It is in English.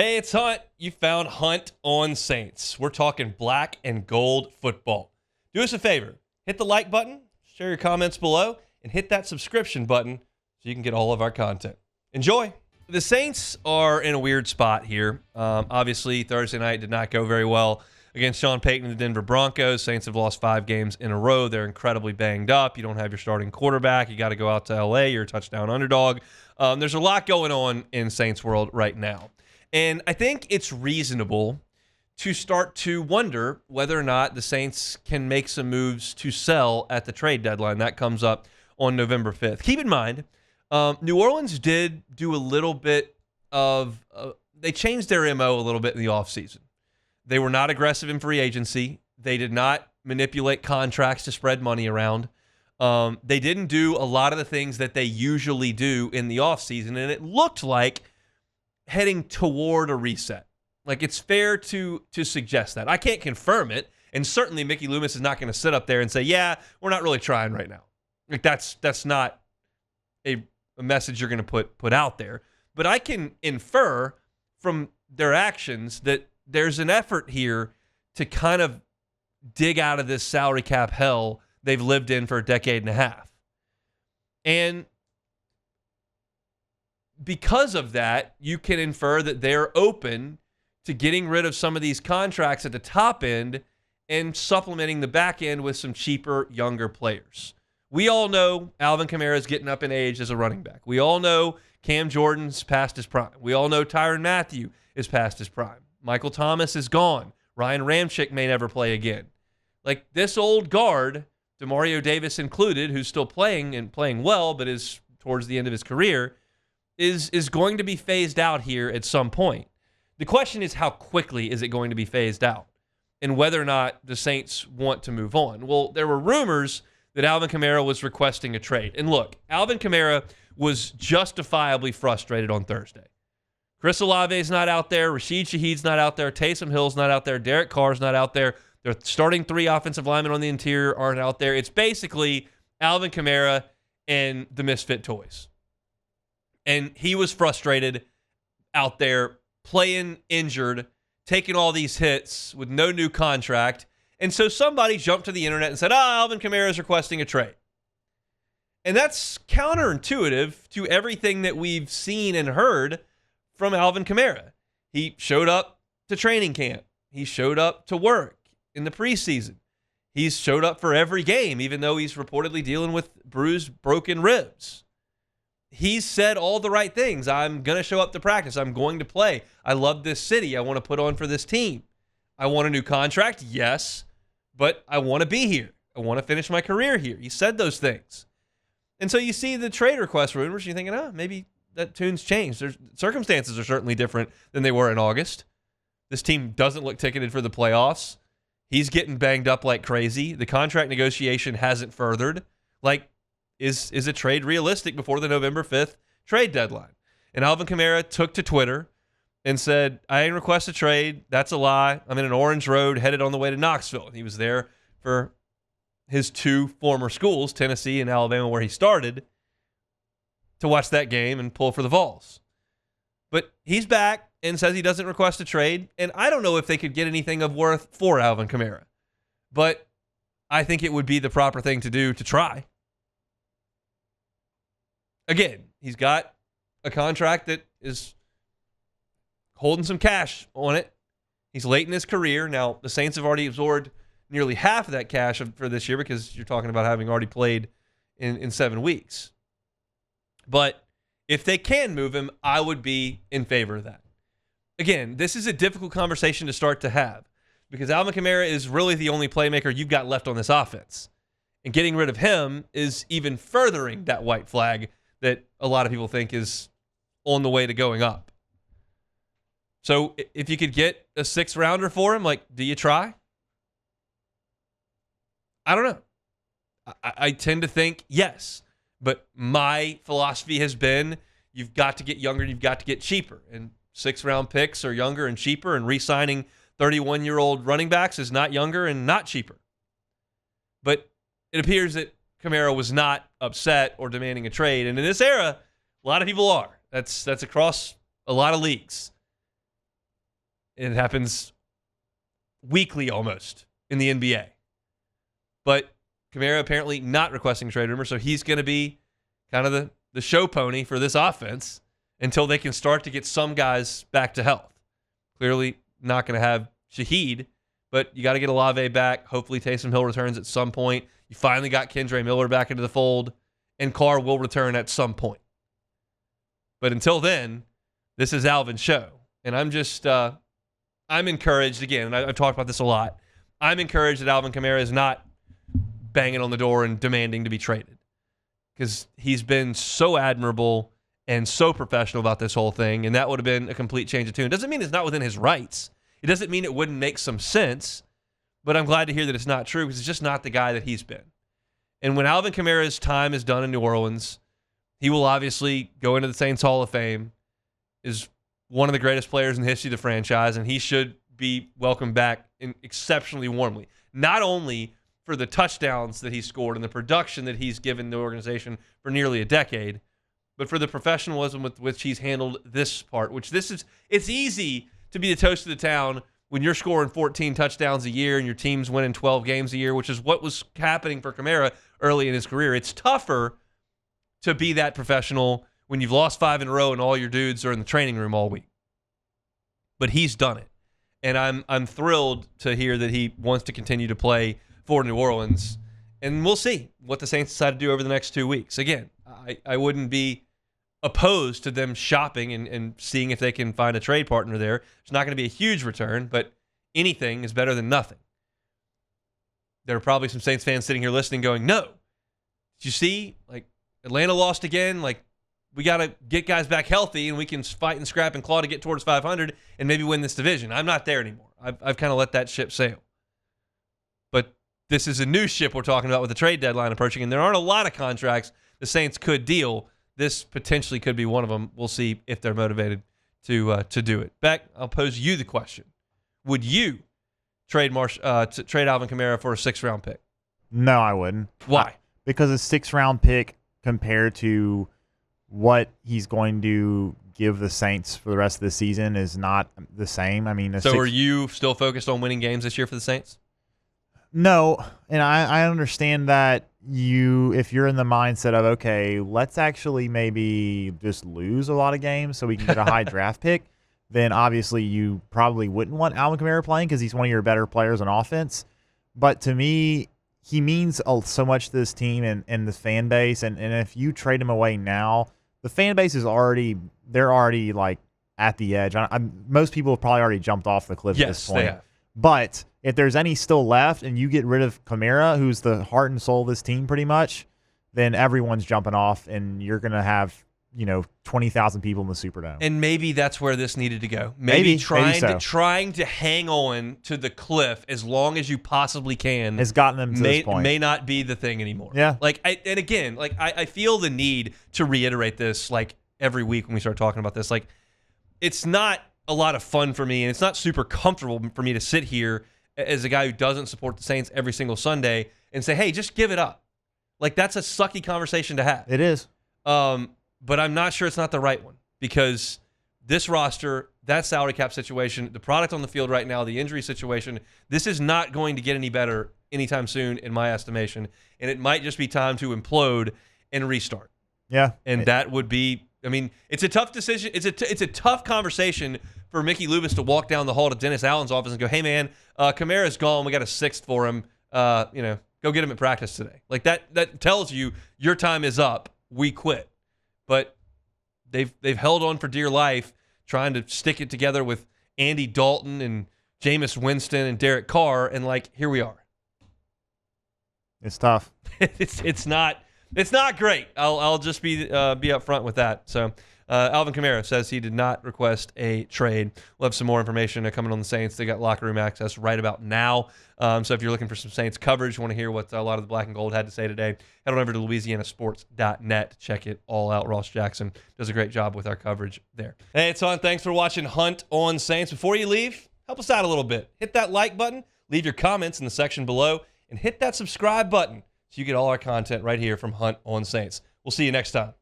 Hey, it's Hunt. You found Hunt on Saints. We're talking black and gold football. Do us a favor. Hit the like button, share your comments below, and hit that subscription button so you can get all of our content. Enjoy. The Saints are in a weird spot here. Obviously, Thursday night did not go very well against Sean Payton and the Denver Broncos. Saints have lost 5 games in a row. They're incredibly banged up. You don't have your starting quarterback. You got to go out to L.A. You're a touchdown underdog. There's a lot going on in Saints world right now. And I think it's reasonable to start to wonder whether or not the Saints can make some moves to sell at the trade deadline. That comes up on November 5th. Keep in mind, New Orleans did do a little bit of they changed their MO a little bit in the offseason. They were not aggressive in free agency. They did not manipulate contracts to spread money around. They didn't do a lot of the things that they usually do in the offseason, and it looked like heading toward a reset. Like, it's fair to suggest that. I can't confirm it, and certainly Mickey Loomis is not going to sit up there and say, yeah, we're not really trying right now. Like, that's not a message you're going to put out there. But I can infer from their actions that there's an effort here to kind of dig out of this salary cap hell they've lived in for a decade and a half. And because of that, you can infer that they're open to getting rid of some of these contracts at the top end and supplementing the back end with some cheaper, younger players. We all know Alvin Kamara is getting up in age as a running back. We all know Cam Jordan's past his prime. We all know Tyrann Mathieu is past his prime. Michael Thomas is gone. Ryan Ramczyk may never play again. Like, this old guard, DeMario Davis included, who's still playing and playing well, but is towards the end of his career, is going to be phased out here at some point. The question is, how quickly is it going to be phased out, and whether or not the Saints want to move on. Well, there were rumors that Alvin Kamara was requesting a trade. And look, Alvin Kamara was justifiably frustrated on Thursday. Chris Olave's not out there. Rashid Shaheed's not out there. Taysom Hill's not out there. Derek Carr's not out there. Their starting 3 offensive linemen on the interior aren't out there. It's basically Alvin Kamara and the misfit toys. And he was frustrated out there playing injured, taking all these hits with no new contract. And so somebody jumped to the internet and said, Alvin Kamara is requesting a trade. And that's counterintuitive to everything that we've seen and heard from Alvin Kamara. He showed up to training camp. He showed up to work in the preseason. He's showed up for every game, even though he's reportedly dealing with bruised, broken ribs. He's said all the right things. I'm going to show up to practice. I'm going to play. I love this city. I want to put on for this team. I want a new contract, yes, but I want to be here. I want to finish my career here. He said those things. And so you see the trade request rumors, you're thinking, maybe that tune's changed. Circumstances are certainly different than they were in August. This team doesn't look ticketed for the playoffs. He's getting banged up like crazy. The contract negotiation hasn't furthered. Like, is a trade realistic before the November 5th trade deadline? And Alvin Kamara took to Twitter and said, I didn't request a trade. That's a lie. I'm in an orange road headed on the way to Knoxville. And he was there for his 2 former schools, Tennessee and Alabama, where he started, to watch that game and pull for the Vols. But he's back and says he doesn't request a trade. And I don't know if they could get anything of worth for Alvin Kamara. But I think it would be the proper thing to do to try. Again, he's got a contract that is holding some cash on it. He's late in his career. Now, the Saints have already absorbed nearly half of that cash for this year because you're talking about having already played in 7 weeks. But if they can move him, I would be in favor of that. Again, this is a difficult conversation to start to have because Alvin Kamara is really the only playmaker you've got left on this offense. And getting rid of him is even furthering that white flag that a lot of people think is on the way to going up. So if you could get a 6th rounder for him, like, do you try? I don't know. I tend to think yes. But my philosophy has been you've got to get younger, you've got to get cheaper. And 6th-round picks are younger and cheaper, and re-signing 31-year-old running backs is not younger and not cheaper. But it appears that Kamara was not upset or demanding a trade. And in this era, a lot of people are. That's across a lot of leagues. It happens weekly almost in the NBA. But Kamara apparently not requesting a trade rumor, so he's going to be kind of the show pony for this offense until they can start to get some guys back to health. Clearly not going to have Shaheed, but you got to get Olave back. Hopefully Taysom Hill returns at some point. You finally got Kendre Miller back into the fold, and Carr will return at some point. But until then, this is Alvin's show. And I'm just, I'm encouraged, again, and I've talked about this a lot, I'm encouraged that Alvin Kamara is not banging on the door and demanding to be traded. Because he's been so admirable and so professional about this whole thing, and that would have been a complete change of tune. It doesn't mean it's not within his rights. It doesn't mean it wouldn't make some sense, but I'm glad to hear that it's not true because it's just not the guy that he's been. And when Alvin Kamara's time is done in New Orleans, he will obviously go into the Saints Hall of Fame, is one of the greatest players in the history of the franchise, and he should be welcomed back exceptionally warmly. Not only for the touchdowns that he scored and the production that he's given the organization for nearly a decade, but for the professionalism with which he's handled this part, it's easy to be the toast of the town when you're scoring 14 touchdowns a year and your team's winning 12 games a year, which is what was happening for Kamara early in his career. It's tougher to be that professional when you've lost 5 in a row and all your dudes are in the training room all week. But he's done it. And I'm thrilled to hear that he wants to continue to play for New Orleans. And we'll see what the Saints decide to do over the next 2 weeks. Again, I wouldn't be opposed to them shopping and seeing if they can find a trade partner there. It's not going to be a huge return, but anything is better than nothing. There are probably some Saints fans sitting here listening going, no. Did you see? Like, Atlanta lost again. Like, we got to get guys back healthy and we can fight and scrap and claw to get towards 500 and maybe win this division. I'm not there anymore. I've kind of let that ship sail. But this is a new ship we're talking about with the trade deadline approaching, and there aren't a lot of contracts the Saints could deal. This potentially could be one of them. We'll see if they're motivated to do it. Beck, I'll pose you the question. Would you trade Alvin Kamara for a 6th-round pick? No, I wouldn't. Why? Because a 6th-round pick compared to what he's going to give the Saints for the rest of the season is not the same. I mean, are you still focused on winning games this year for the Saints? No, and I understand that if you're in the mindset of, okay, let's actually maybe just lose a lot of games so we can get a high draft pick, then obviously you probably wouldn't want Alvin Kamara playing because he's one of your better players on offense. But to me, he means so much to this team and the fan base, and if you trade him away now, the fan base is already like at the edge. Most people have probably already jumped off the cliff at this point. Yes, they have. But if there's any still left and you get rid of Kamara, who's the heart and soul of this team pretty much, then everyone's jumping off and you're going to have, 20,000 people in the Superdome. And maybe that's where this needed to go. Maybe trying to hang on to the cliff as long as you possibly can has gotten them to this point. May not be the thing anymore. Yeah. I feel the need to reiterate this like every week when we start talking about this. Like, it's not a lot of fun for me, and it's not super comfortable for me to sit here as a guy who doesn't support the Saints every single Sunday and say, hey, just give it up. Like, that's a sucky conversation to have. It is. But I'm not sure it's not the right one because this roster, that salary cap situation, the product on the field right now, the injury situation, this is not going to get any better anytime soon in my estimation, and it might just be time to implode and restart. Yeah. And that would be, it's a tough decision. It's a tough conversation for Mickey Lubis to walk down the hall to Dennis Allen's office and go, hey, man, Kamara's gone. We got a 6th for him. Go get him at practice today. Like, that tells you your time is up. We quit. But they've held on for dear life, trying to stick it together with Andy Dalton and Jameis Winston and Derek Carr, and here we are. It's tough. it's not great. I'll just be upfront with that. So Alvin Kamara says he did not request a trade. We'll have some more information coming on the Saints. They got locker room access right about now. So if you're looking for some Saints coverage, you want to hear what a lot of the Black and Gold had to say today, head on over to LouisianaSports.net. Check it all out. Ross Jackson does a great job with our coverage there. Hey, it's on. Thanks for watching Hunt on Saints. Before you leave, help us out a little bit. Hit that like button, leave your comments in the section below, and hit that subscribe button so you get all our content right here from Hunt on Saints. We'll see you next time.